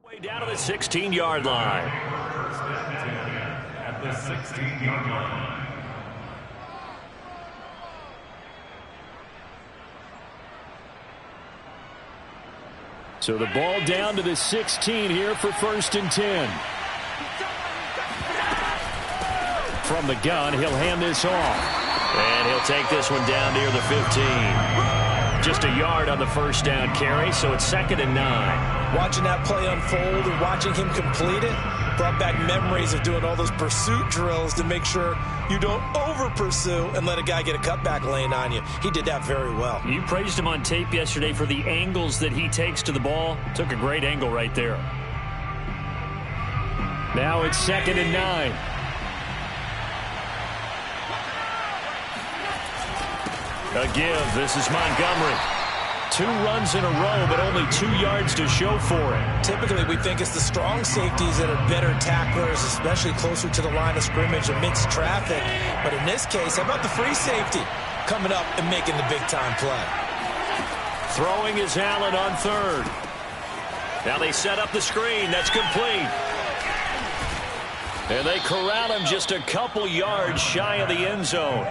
Way down to the 16-yard line. First and 10 at the 16-yard line. So the ball down to the 16 here for first and 10. From the gun, he'll hand this off. And he'll take this one down near the 15. Just a yard on the first down carry, so it's 2nd and 9. Watching that play unfold and watching him complete it brought back memories of doing all those pursuit drills to make sure you don't over-pursue and let a guy get a cutback lane on you. He did that very well. You praised him on tape yesterday for the angles that he takes to the ball. Took a great angle right there. Now it's 2nd and 9. A give. This is Montgomery. 2 runs in a row, but only 2 yards to show for it. Typically, we think it's the strong safeties that are better tacklers, especially closer to the line of scrimmage amidst traffic. But in this case, how about the free safety coming up and making the big-time play? Throwing is Allen on 3rd. Now they set up the screen. That's complete. And they corral him just a couple yards shy of the end zone.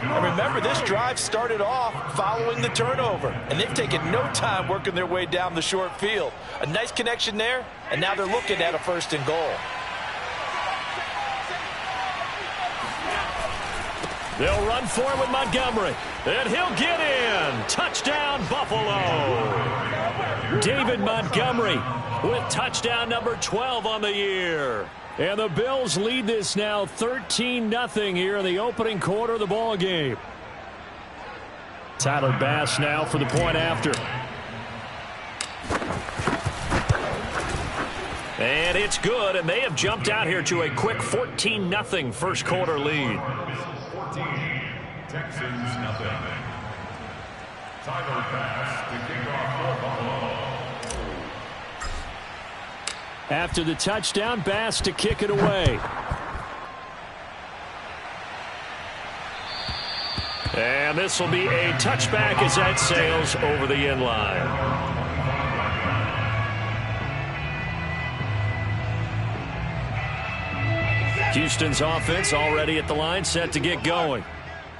And remember, this drive started off following the turnover, and they've taken no time working their way down the short field. A nice connection there, and now they're looking at a 1st and goal. They'll run for it with Montgomery, and he'll get in. Touchdown, Buffalo. David Montgomery with touchdown number 12 on the year. And the Bills lead this now 13-0 here in the opening quarter of the ball game. Tyler Bass now for the point after. And it's good, and they have jumped out here to a quick 14-0 first quarter lead. 14, Texans nothing. Tyler Bass to kick off for Buffalo. After the touchdown, Bass to kick it away. And this will be a touchback as that sails over the end line. Houston's offense already at the line, set to get going.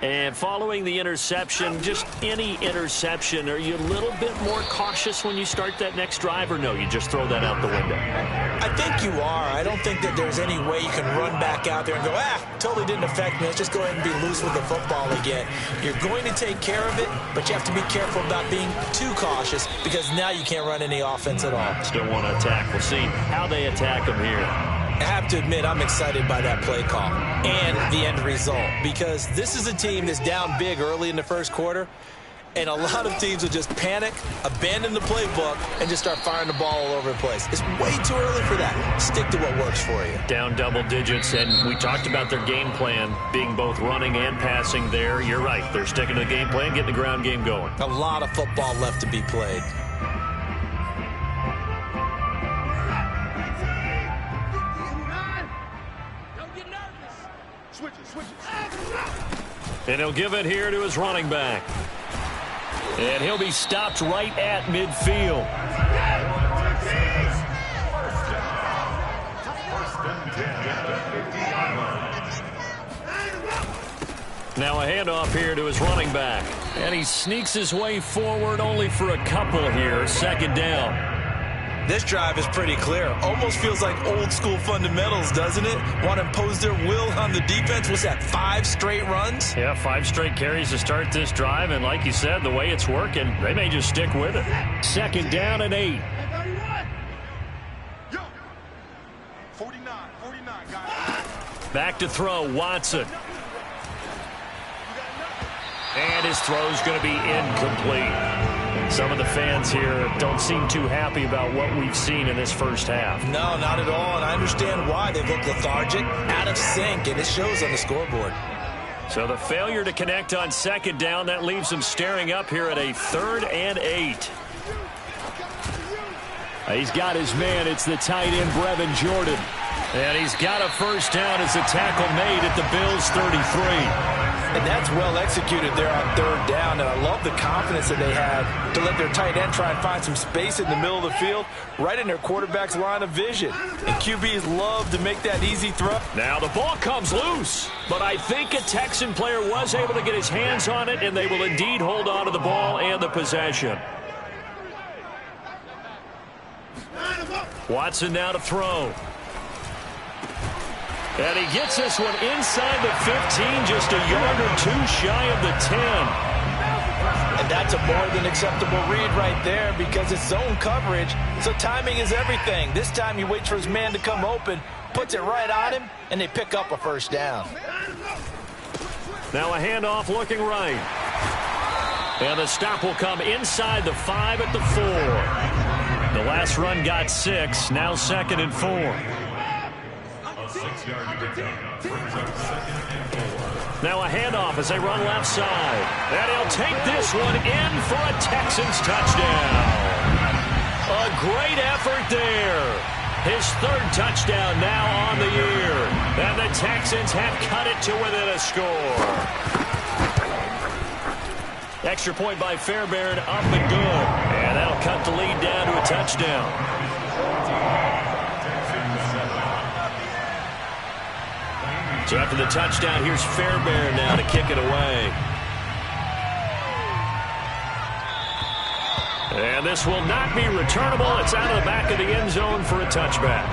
And following the interception, just any interception, are you a little bit more cautious when you start that next drive, or no, you just throw that out the window? I think you are. I don't think that there's any way you can run back out there and go, totally didn't affect me. Let's just go ahead and be loose with the football again. You're going to take care of it, but you have to be careful about being too cautious because now you can't run any offense at all. Still want to attack. We'll see how they attack them here. I have to admit, I'm excited by that play call and the end result because this is a team that's down big early in the first quarter, and a lot of teams will just panic, abandon the playbook, and just start firing the ball all over the place. It's way too early for that. Stick to what works for you. Down double digits, and we talked about their game plan being both running and passing there. You're right. They're sticking to the game plan, getting the ground game going. A lot of football left to be played. And he'll give it here to his running back. And he'll be stopped right at midfield. Now a handoff here to his running back. And he sneaks his way forward only for a couple here. 2nd down. This drive is pretty clear. Almost feels like old school fundamentals, doesn't it? Want to impose their will on the defense. What's that, 5 straight runs? Yeah, 5 straight carries to start this drive. And like you said, the way it's working, they may just stick with it. 2nd down and 8. 49, guys. Back to throw, Watson. And his throw's going to be incomplete. Some of the fans here don't seem too happy about what we've seen in this first half. No, not at all, and I understand why. They've looked lethargic, out of sync, and it shows on the scoreboard. So the failure to connect on 2nd down, that leaves them staring up here at a 3rd and 8. He's got his man. It's the tight end, Brevin Jordan. And he's got a first down as the tackle made at the Bills' 33. And that's well executed there on third down, and I love the confidence that they had to let their tight end try and find some space in the middle of the field, right in their quarterback's line of vision. And QBs love to make that easy throw. Now the ball comes loose, but I think a Texan player was able to get his hands on it, and they will indeed hold on to the ball and the possession. Watson now to throw. And he gets this one inside the 15, just a yard or two shy of the 10. And that's a more than acceptable read right there because it's zone coverage, so timing is everything. This time he waits for his man to come open, puts it right on him, and they pick up a first down. Now a handoff looking right. And the stop will come inside the 5 at the 4. The last run got 6, now 2nd and 4. Now a handoff as they run left side. And he'll take this one in for a Texans touchdown. A great effort there. His 3rd touchdown now on the year. And the Texans have cut it to within a score. Extra point by Fairbairn, up and good. And that'll cut the lead down to a touchdown. So after the touchdown, here's Fairbairn now to kick it away. And this will not be returnable. It's out of the back of the end zone for a touchback.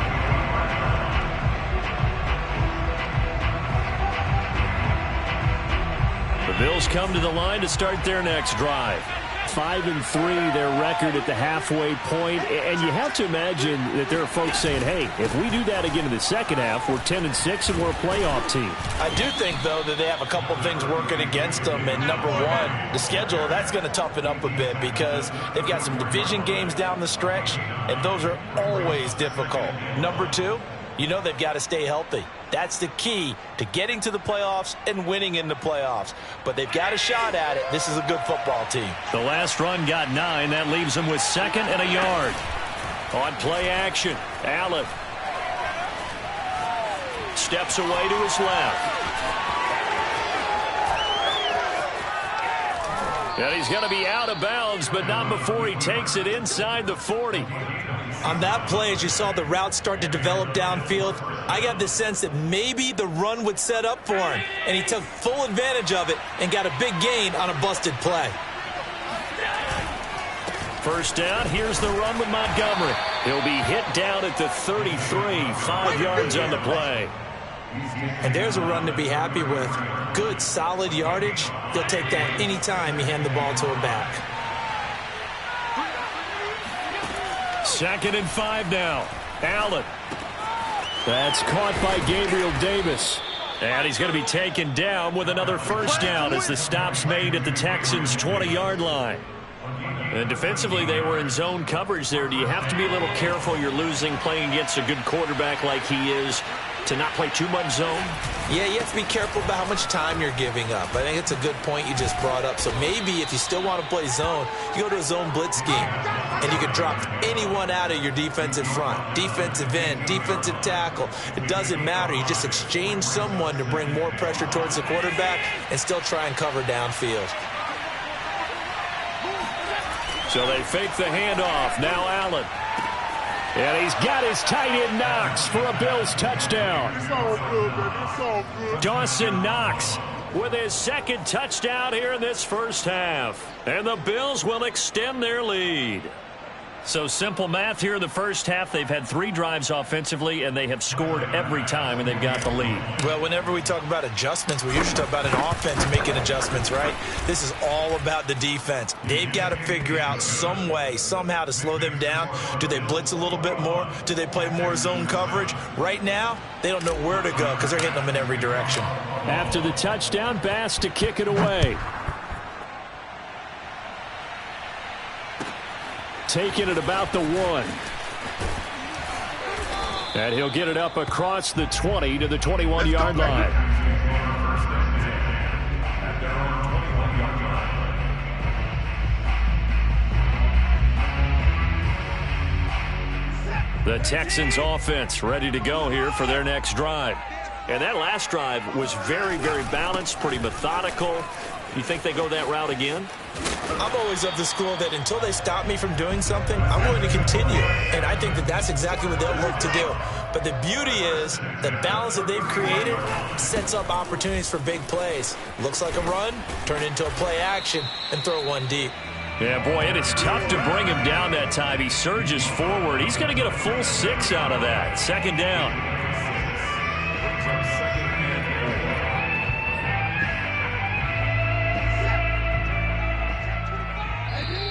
The Bills come to the line to start their next drive. 5-3, their record at the halfway point. And you have to imagine that there are folks saying, hey, if we do that again in the second half, we're 10-6 and we're a playoff team. I do think, though, that they have a couple things working against them. And number one, the schedule, that's going to toughen up a bit because they've got some division games down the stretch, and those are always difficult. Number two, you know they've got to stay healthy. That's the key to getting to the playoffs and winning in the playoffs. But they've got a shot at it. This is a good football team. The last run got 9. That leaves them with 2nd and a yard. On play action, Allen steps away to his left. And he's going to be out of bounds, but not before he takes it inside the 40. On that play, as you saw the route start to develop downfield, I got the sense that maybe the run would set up for him, and he took full advantage of it and got a big gain on a busted play. First down, here's the run with Montgomery. He'll be hit down at the 33, 5 yards on the play. And there's a run to be happy with. Good, solid yardage. He'll take that anytime you hand the ball to a back. 2nd and 5 now. Allen. That's caught by Gabriel Davis. And he's going to be taken down with another first down as the stop's made at the Texans' 20-yard line. And defensively, they were in zone coverage there. Do you have to be a little careful? You're losing playing against a good quarterback like he is to not play too much zone? Yeah, you have to be careful about how much time you're giving up. I think it's a good point you just brought up. So maybe if you still want to play zone, you go to a zone blitz scheme. And you can drop anyone out of your defensive front. Defensive end, defensive tackle. It doesn't matter. You just exchange someone to bring more pressure towards the quarterback and still try and cover downfield. So they fake the handoff. Now Allen. And he's got his tight end Knox for a Bills touchdown. It's all good, baby. It's all good. Dawson Knox with his 2nd touchdown here in this first half. And the Bills will extend their lead. So simple math here in the first half. They've had 3 drives offensively, and they have scored every time, and they've got the lead. Well, whenever we talk about adjustments, we usually talk about an offense making adjustments, right? This is all about the defense. They've got to figure out some way, somehow to slow them down. Do they blitz a little bit more? Do they play more zone coverage? Right now, they don't know where to go because they're hitting them in every direction. After the touchdown, Bass to kick it away. Taking it about the 1. And he'll get it up across the 20 to the 21-yard line. The Texans offense ready to go here for their next drive. And that last drive was very, very balanced, pretty methodical. You think they go that route again? I'm always of the school that until they stop me from doing something, I'm going to continue. And I think that that's exactly what they'll look to do. But the beauty is the balance that they've created sets up opportunities for big plays. Looks like a run, turn into a play action, and throw one deep. Yeah, boy, and it's tough to bring him down that time. He surges forward. He's going to get a full 6 out of that. Second down.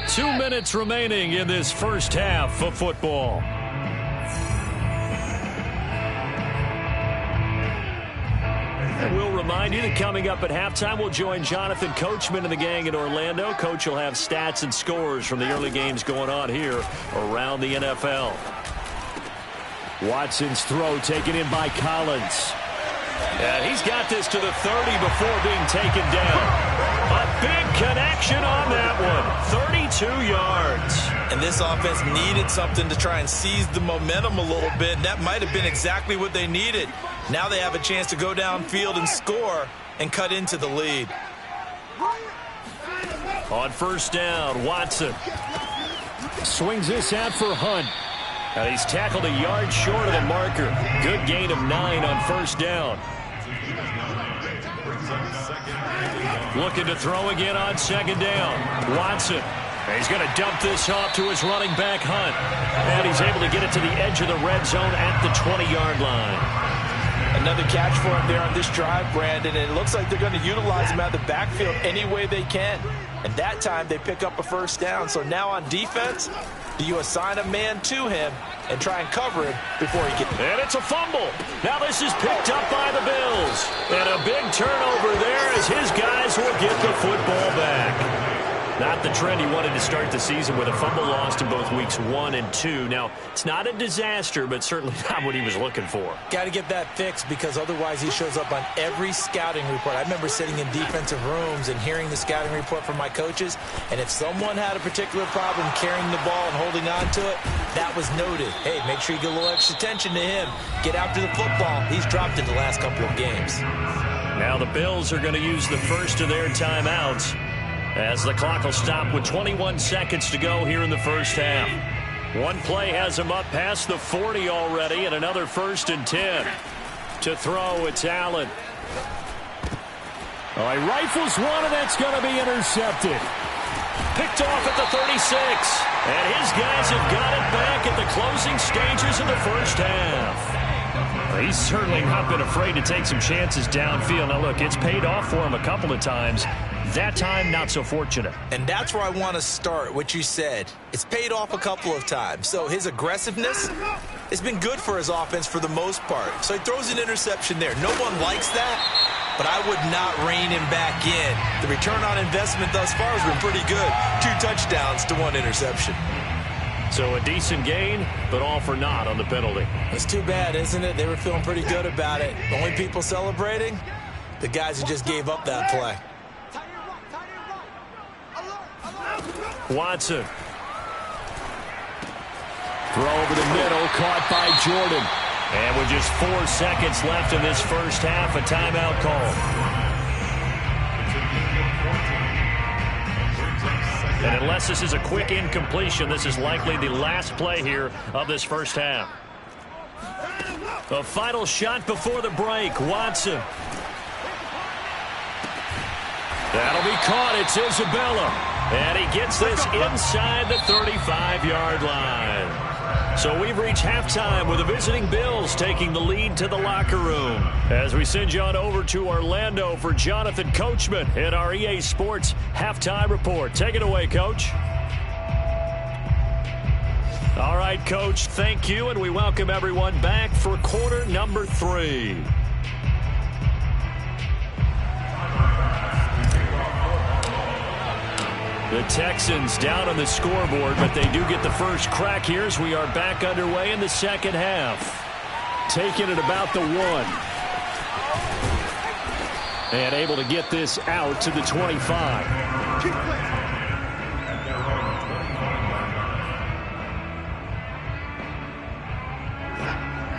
2 minutes remaining in this first half of football. And we'll remind you that coming up at halftime, we'll join Jonathan Coachman and the gang in Orlando. Coach will have stats and scores from the early games going on here around the NFL. Watson's throw taken in by Collins. And he's got this to the 30 before being taken down. A big connection on that one. 32 yards. And this offense needed something to try and seize the momentum a little bit. And that might have been exactly what they needed. Now they have a chance to go downfield and score and cut into the lead. On first down, Watson swings this out for Hunt. He's tackled a yard short of the marker. Good gain of 9 on first down. Looking to throw again on second down. Watson. He's going to dump this off to his running back, Hunt. And he's able to get it to the edge of the red zone at the 20-yard line. Another catch for him there on this drive, Brandon. And it looks like they're going to utilize him out of the backfield any way they can. And that time they pick up a first down. So now on defense, do you assign a man to him and try and cover him before he gets... And it's a fumble. Now this is picked up by the Bills. And a big turnover there as his guys will get the football back. Not the trend he wanted to start the season with, a fumble lost in both weeks 1 and 2. Now, it's not a disaster, but certainly not what he was looking for. Got to get that fixed because otherwise he shows up on every scouting report. I remember sitting in defensive rooms and hearing the scouting report from my coaches, and if someone had a particular problem carrying the ball and holding on to it, that was noted. Hey, make sure you get a little extra attention to him. Get after the football. He's dropped it the last couple of games. Now the Bills are going to use the first of their timeouts, as the clock will stop with 21 seconds to go here in the first half. One play has him up past the 40 already, and another 1st and 10. To throw, it's Allen. Oh, he rifles one, and that's going to be intercepted. Picked off at the 36. And his guys have got it back at the closing stages of the first half. He's certainly not been afraid to take some chances downfield. Now, look, it's paid off for him a couple of times. That time, not so fortunate. And that's where I want to start, what you said. It's paid off a couple of times. So his aggressiveness has been good for his offense for the most part. So he throws an interception there. No one likes that, but I would not rein him back in. The return on investment thus far has been pretty good. 2 touchdowns to 1 interception. So a decent gain, but all for naught on the penalty. It's too bad, isn't it? They were feeling pretty good about it. The only people celebrating, the guys who just gave up that play. Watson. Throw over the middle, caught by Jordan. And with just 4 seconds left in this first half, a timeout call. And unless this is a quick incompletion, this is likely the last play here of this first half. A final shot before the break. Watson. That'll be caught. It's Isabella. And he gets this inside the 35-yard line. So we've reached halftime with the visiting Bills taking the lead to the locker room. As we send you on over to Orlando for Jonathan Coachman in our EA Sports Halftime Report. Take it away, Coach. All right, Coach, thank you, and we welcome everyone back for quarter number 3. The Texans down on the scoreboard, but they do get the first crack here as we are back underway in the second half. Taking it about the 1. And able to get this out to the 25.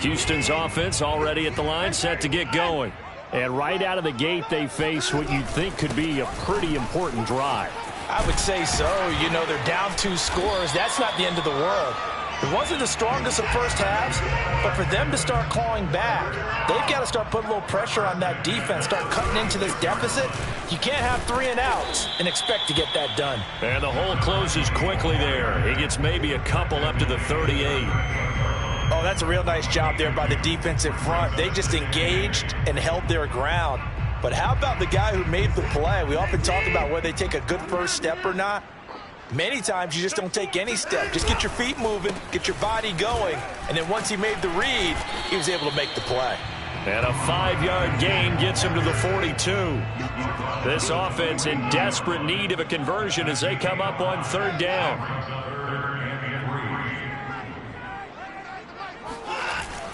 Houston's offense already at the line, set to get going. And right out of the gate, they face what you'd think could be a pretty important drive. I would say so. You know, they're down 2 scores. That's not the end of the world. It wasn't the strongest of first halves, but for them to start clawing back, they've got to start putting a little pressure on that defense, start cutting into this deficit. You can't have 3 and outs and expect to get that done. And the hole closes quickly there. He gets maybe a couple up to the 38. Oh, that's a real nice job there by the defensive front. They just engaged and held their ground. But how about the guy who made the play? We often talk about whether they take a good first step or not. Many times you just don't take any step. Just get your feet moving, get your body going, and then once he made the read, he was able to make the play. And a 5-yard gain gets him to the 42. This offense in desperate need of a conversion as they come up on 3rd down.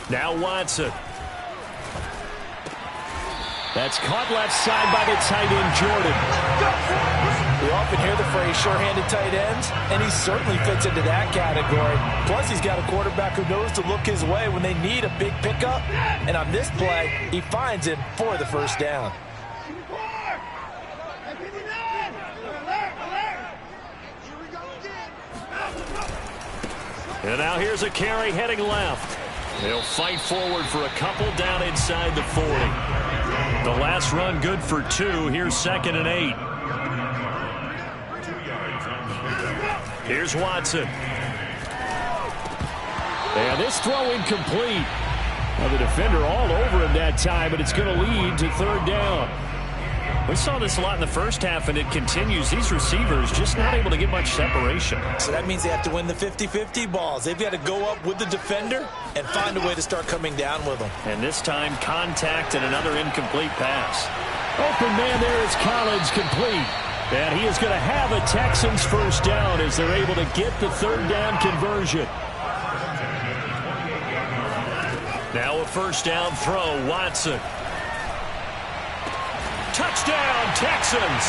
Now Watson. That's caught left side by the tight end, Jordan. We often hear the phrase sure-handed tight ends, and he certainly fits into that category. Plus, he's got a quarterback who knows to look his way when they need a big pickup. And on this play, he finds him for the first down. And now here's a carry heading left. They'll fight forward for a couple down inside the 40. The last run good for 2. Here's 2nd and 8. Here's Watson. And this throw incomplete. Now the defender all over him that time, but it's going to lead to 3rd down. We saw this a lot in the first half, and it continues. These receivers just not able to get much separation. So that means they have to win the 50-50 balls. They've got to go up with the defender and find a way to start coming down with them. And this time, contact and another incomplete pass. Open man there is Collins, complete. And he is going to have a Texans first down as they're able to get the 3rd down conversion. Now a first down throw, Watson. Touchdown, Texans.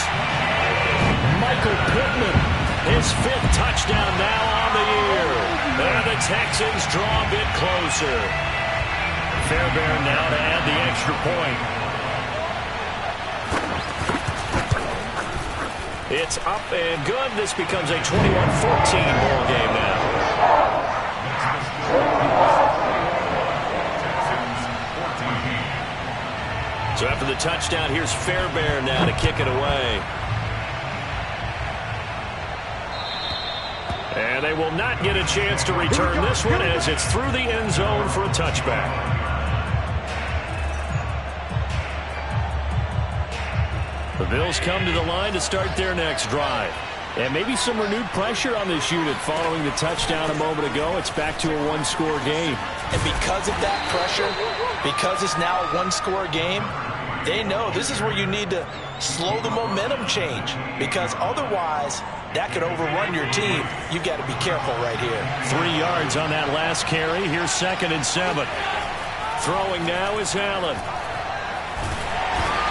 Michael Pittman, his 5th touchdown now on the year. And the Texans draw a bit closer. Fairbairn now to add the extra point. It's up and good. This becomes a 21-14 ball game now. So after the touchdown, here's Fairbairn now to kick it away. And they will not get a chance to return this one as it's through the end zone for a touchback. The Bills come to the line to start their next drive. And maybe some renewed pressure on this unit following the touchdown a moment ago. It's back to a 1-score game. And because of that pressure, because it's now a 1-score game, they know this is where you need to slow the momentum change, because otherwise that could overrun your team. You've got to be careful right here. 3 yards on that last carry. Here's 2nd and 7. Throwing now is Allen.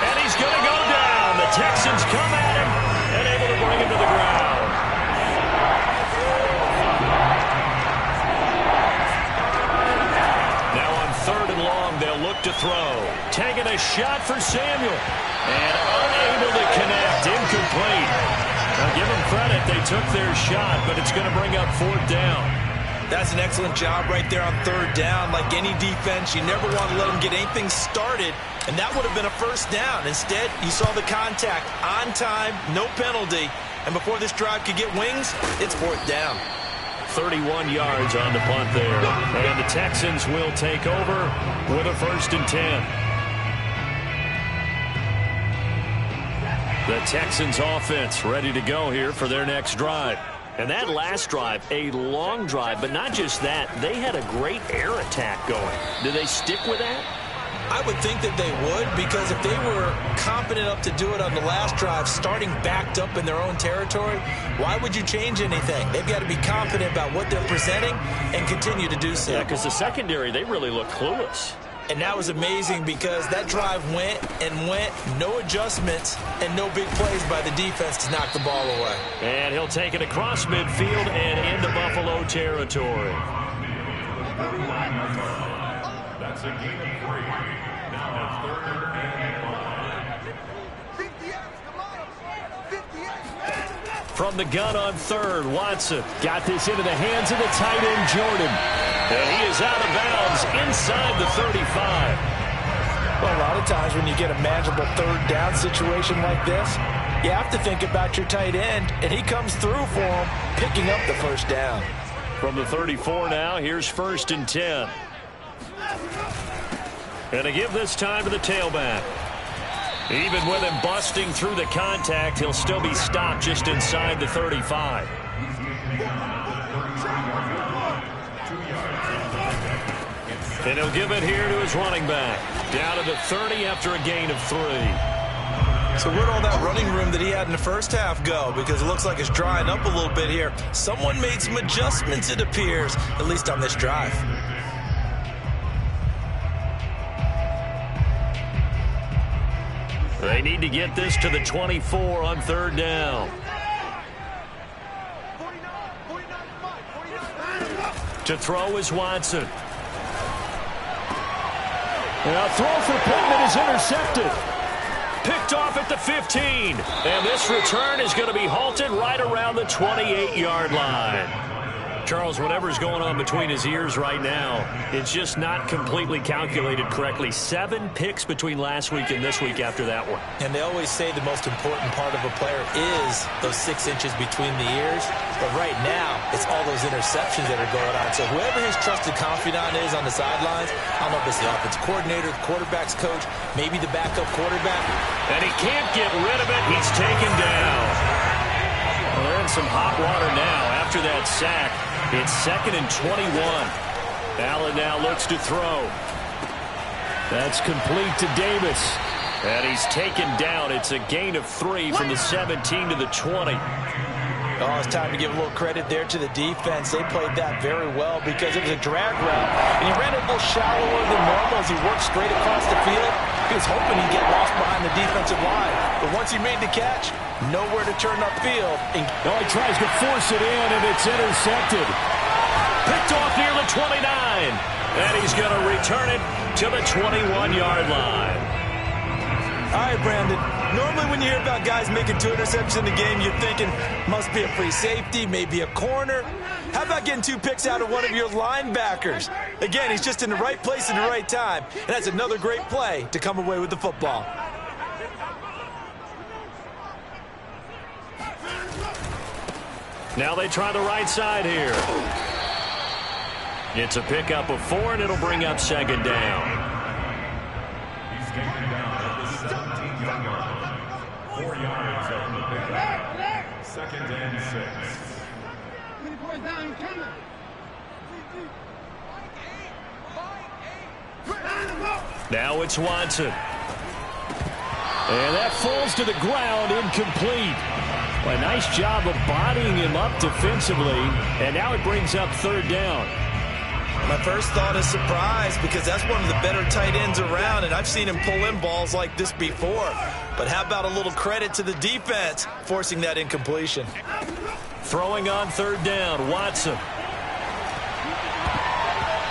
And he's going to go down. The Texans come at him and able to bring him to the ground. Now on 3rd and long, they'll look to throw. Taking a shot for Samuel. And unable to connect. Incomplete. Now give them credit. They took their shot, but it's going to bring up 4th down. That's an excellent job right there on 3rd down. Like any defense, you never want to let them get anything started, and that would have been a first down. Instead, you saw the contact on time, no penalty, and before this drive could get wings, it's 4th down. 31 yards on the punt there. And the Texans will take over with a 1st and 10. The Texans offense ready to go here for their next drive. And that last drive, a long drive, but not just that. They had a great air attack going. Do they stick with that? I would think that they would, because if they were competent enough to do it on the last drive, starting backed up in their own territory, why would you change anything? They've got to be confident about what they're presenting and continue to do so. Yeah, because the secondary, they really look clueless. And that was amazing because that drive went and went, no adjustments, and no big plays by the defense to knock the ball away. And he'll take it across midfield and into Buffalo territory. That's a gain of 3. Now a 3rd and 5. From the gun on 3rd, Watson got this into the hands of the tight end, Jordan. And he is out of bounds inside the 35. Well, a lot of times when you get a manageable 3rd down situation like this, you have to think about your tight end, and he comes through for him, picking up the 1st down. From the 34 now, here's 1st and 10. And to give this time to the tailback. Even with him busting through the contact, he'll still be stopped just inside the 35. And he'll give it here to his running back. Down to the 30 after a gain of 3. So where'd all that running room that he had in the first half go? Because it looks like it's drying up a little bit here. Someone made some adjustments, it appears, at least on this drive. They need to get this to the 24 on 3rd down. To throw is Watson. Now throw for Pittman is intercepted. Picked off at the 15. And this return is going to be halted right around the 28-yard line. Charles, whatever's going on between his ears right now, it's just not completely calculated correctly. 7 picks between last week and this week after that one. And they always say the most important part of a player is those 6 inches between the ears. But right now, it's all those interceptions that are going on. So whoever his trusted confidant is on the sidelines, I don't know if it's the offensive coordinator, the quarterback's coach, maybe the backup quarterback. And he can't get rid of it. He's taken down. Well, they're in some hot water now after that sack. It's 2nd and 21. Allen now looks to throw. That's complete to Davis. And he's taken down. It's a gain of 3 from the 17 to the 20. Oh, it's time to give a little credit there to the defense. They played that very well because it was a drag route. And he ran it a little shallower than normal as he worked straight across the field. He was hoping he'd get lost behind the defensive line. But once he made the catch, nowhere to turn upfield. And he tries to force it in, and it's intercepted. Picked off near the 29. And he's going to return it to the 21-yard line. All right, Brandon. Normally when you hear about guys making 2 interceptions in the game, you're thinking must be a free safety, maybe a corner. How about getting 2 picks out of one of your linebackers? Again, he's just in the right place at the right time. And that's another great play to come away with the football. Now they try the right side here. It's a pickup of 4, and it'll bring up 2nd down. He's taken down at the 17-yard line. 4 yards on the pickup. 2nd and 6. Now it's Watson. And that falls to the ground, incomplete. A nice job of bodying him up defensively, and now it brings up 3rd down. My first thought is surprise because that's one of the better tight ends around, and I've seen him pull in balls like this before. But how about a little credit to the defense forcing that incompletion? Throwing on 3rd down, Watson.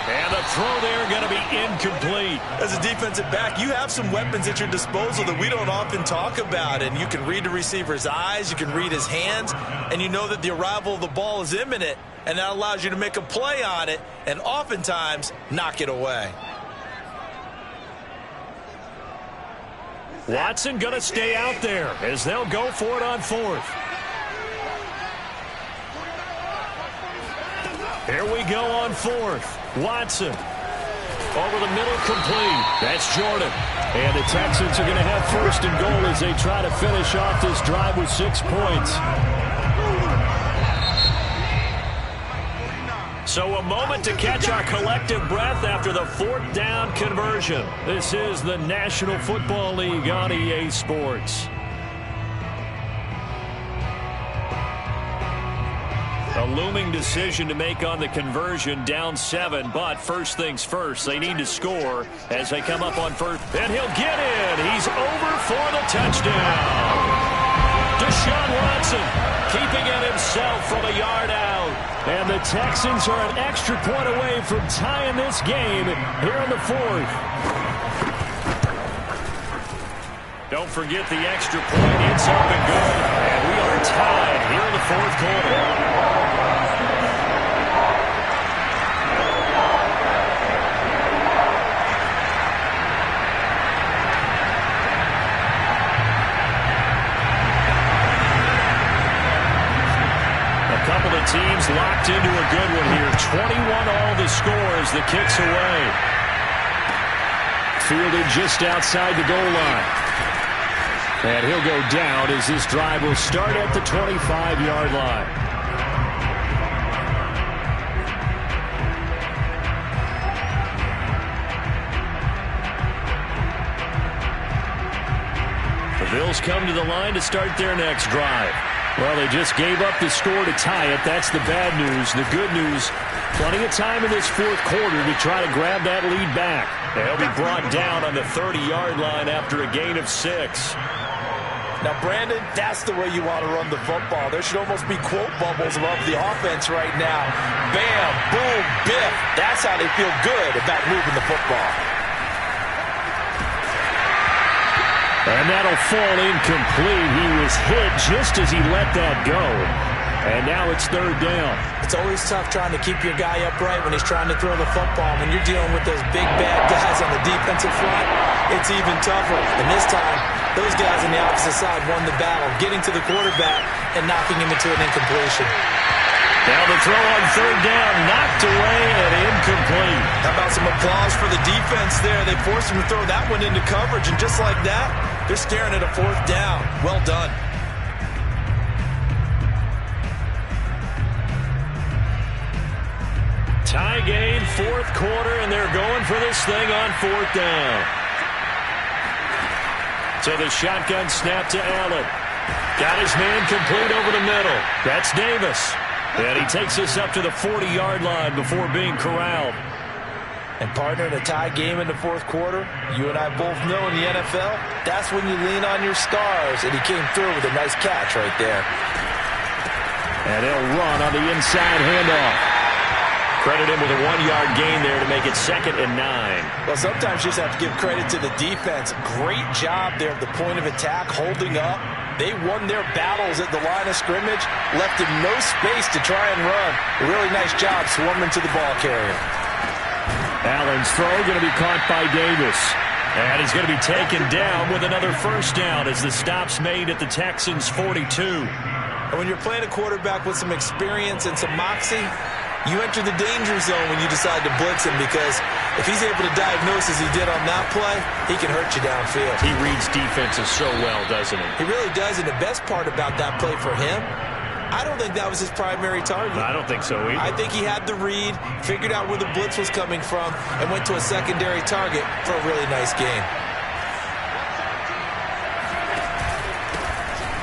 And the throw there going to be incomplete. As a defensive back, you have some weapons at your disposal that we don't often talk about. And you can read the receiver's eyes, you can read his hands, and you know that the arrival of the ball is imminent. And that allows you to make a play on it and oftentimes knock it away. Watson going to stay out there as they'll go for it on 4th. Here we go on 4th. Watson over the middle, complete. That's Jordan. And the Texans are going to have 1st and goal as they try to finish off this drive with 6 points. So a moment to catch our collective breath after the 4th down conversion. This is the National Football League on EA Sports. A looming decision to make on the conversion, down 7, but first things first, they need to score as they come up on 1st. And he'll get in. He's over for the touchdown. Deshaun Watson keeping it himself from a yard out. And the Texans are an extra point away from tying this game here in the fourth. Don't forget the extra point. It's up and good. And we are tied here in the fourth quarter. Teams locked into a good one here. 21 all the score as the kick's away. Fielded just outside the goal line. And he'll go down as this drive will start at the 25-yard line. The Bills come to the line to start their next drive. Well, they just gave up the score to tie it. That's the bad news. The good news, plenty of time in this fourth quarter to try to grab that lead back. They'll be brought down on the 30-yard line after a gain of 6. Now, Brandon, that's the way you want to run the football. There should almost be quote bubbles above the offense right now. Bam, boom, biff. That's how they feel good about moving the football. And that'll fall incomplete. He was hit just as he let that go. And now it's third down. It's always tough trying to keep your guy upright when he's trying to throw the football. When you're dealing with those big, bad guys on the defensive front, it's even tougher. And this time, those guys on the opposite side won the battle, getting to the quarterback and knocking him into an incompletion. Now the throw on third down, knocked away and incomplete. How about some applause for the defense there? They forced him to throw that one into coverage, and just like that, they're staring at a fourth down. Well done. Tie game, fourth quarter, and they're going for this thing on fourth down. So the shotgun snap to Allen. Got his man complete over the middle. That's Davis. And he takes us up to the 40-yard line before being corralled. And partner, in a tie game in the fourth quarter, you and I both know in the NFL, that's when you lean on your stars. And he came through with a nice catch right there. And they'll run on the inside handoff. Credit him with a 1-yard gain there to make it 2nd and 9. Well, sometimes you just have to give credit to the defense. Great job there at the point of attack, holding up. They won their battles at the line of scrimmage, left him no space to try and run. A really nice job swarming to the ball carrier. Allen's throw going to be caught by Davis. And he's going to be taken down with another first down as the stop's made at the Texans' 42. And when you're playing a quarterback with some experience and some moxie, you enter the danger zone when you decide to blitz him, because if he's able to diagnose as he did on that play, he can hurt you downfield. He reads defenses so well, doesn't he? He really does, and the best part about that play for him, I don't think that was his primary target. I don't think so either. I think he had the read, figured out where the blitz was coming from, and went to a secondary target for a really nice gain.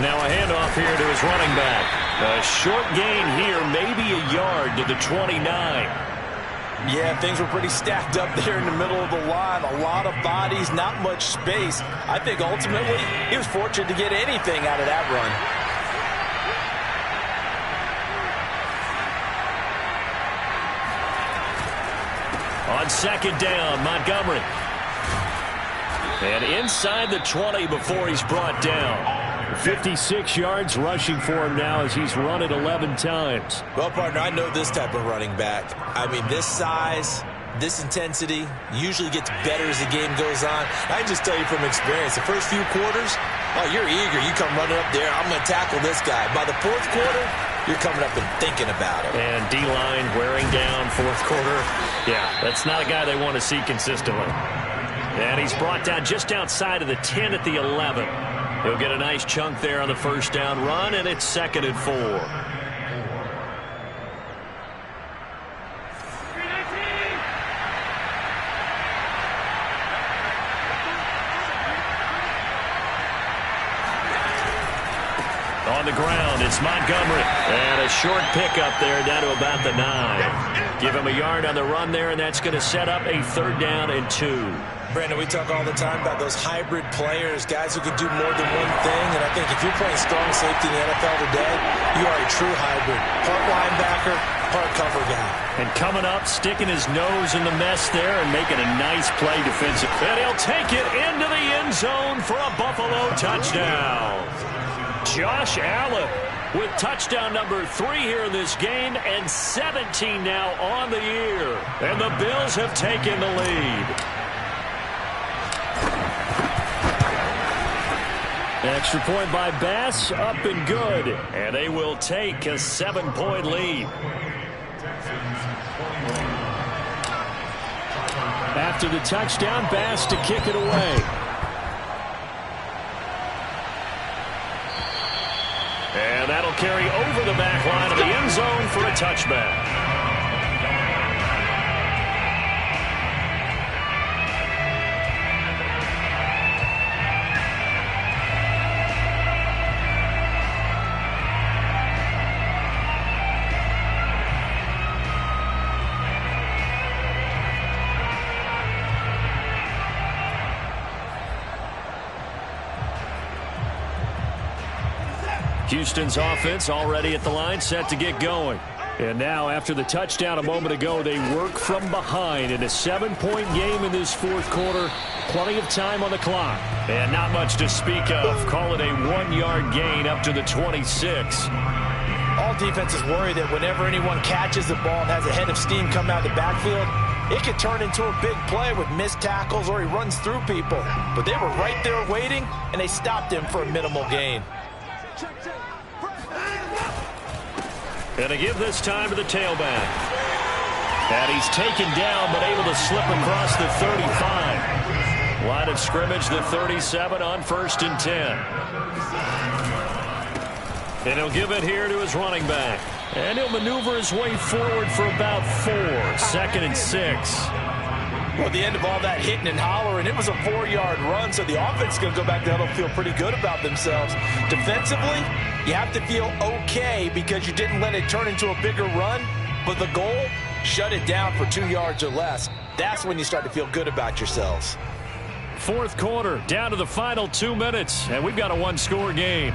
Now a handoff here to his running back. A short gain here, maybe a yard to the 29. Yeah, things were pretty stacked up there in the middle of the line. A lot of bodies, not much space. I think ultimately he was fortunate to get anything out of that run. On second down, Montgomery. And inside the 20 before he's brought down. 56 yards rushing for him now as he's run it 11 times. Well, partner, I know this type of running back. I mean, this size, this intensity usually gets better as the game goes on. I can just tell you from experience, the first few quarters, oh, you're eager. You come running up there, I'm going to tackle this guy. By the fourth quarter, you're coming up and thinking about it. And D-line wearing down fourth quarter. Yeah, that's not a guy they want to see consistently. And he's brought down just outside of the 10 at the 11. He'll get a nice chunk there on the first down run, and it's 2nd and 4. On the ground, it's Montgomery. And a short pickup there down to about the 9. Give him a yard on the run there, and that's going to set up a 3rd down and 2. Brandon, we talk all the time about those hybrid players, guys who can do more than one thing. And I think if you're playing strong safety in the NFL today, you are a true hybrid. Part linebacker, part cover guy. And coming up, sticking his nose in the mess there and making a nice play defensively. And he'll take it into the end zone for a Buffalo touchdown. Josh Allen with touchdown number 3 here in this game, and 17 now on the year. And the Bills have taken the lead. Extra point by Bass, up and good. And they will take a 7-point lead. After the touchdown, Bass to kick it away. And that'll carry over the back line of the end zone for a touchback. Houston's offense already at the line, set to get going. And now, after the touchdown a moment ago, they work from behind in a 7-point game in this fourth quarter. Plenty of time on the clock. And not much to speak of. Call it a 1-yard gain up to the 26. All defenses worry that whenever anyone catches the ball and has a head of steam come out of the backfield, it could turn into a big play with missed tackles or he runs through people. But they were right there waiting, and they stopped him for a minimal gain. And to give this time to the tailback. And he's taken down, but able to slip across the 35. Line of scrimmage, the 37 on 1st and 10. And he'll give it here to his running back. And he'll maneuver his way forward for about 4. 2nd and 6. Well, at the end of all that hitting and hollering, it was a 4-yard run, so the offense is going to go back there and feel pretty good about themselves. Defensively, you have to feel okay because you didn't let it turn into a bigger run, but the goal, shut it down for 2 yards or less. That's when you start to feel good about yourselves. Fourth quarter, down to the final 2 minutes, and we've got a 1-score game.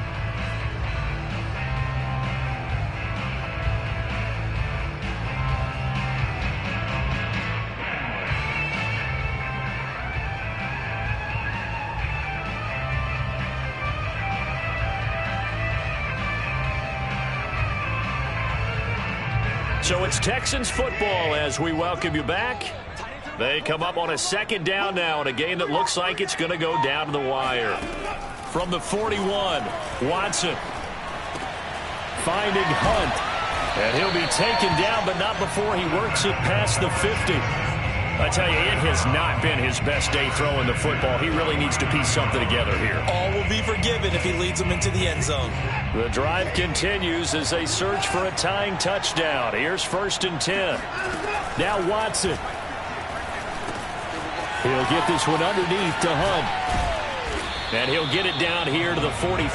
So it's Texans football as we welcome you back. They come up on a 2nd down now in a game that looks like it's going to go down to the wire. From the 41, Watson finding Hunt. And he'll be taken down, but not before he works it past the 50. I tell you, it has not been his best day throwing the football. He really needs to piece something together here. All will be forgiven if he leads them into the end zone. The drive continues as they search for a tying touchdown. Here's 1st and 10. Now Watson. He'll get this one underneath to Hunt. And he'll get it down here to the 43.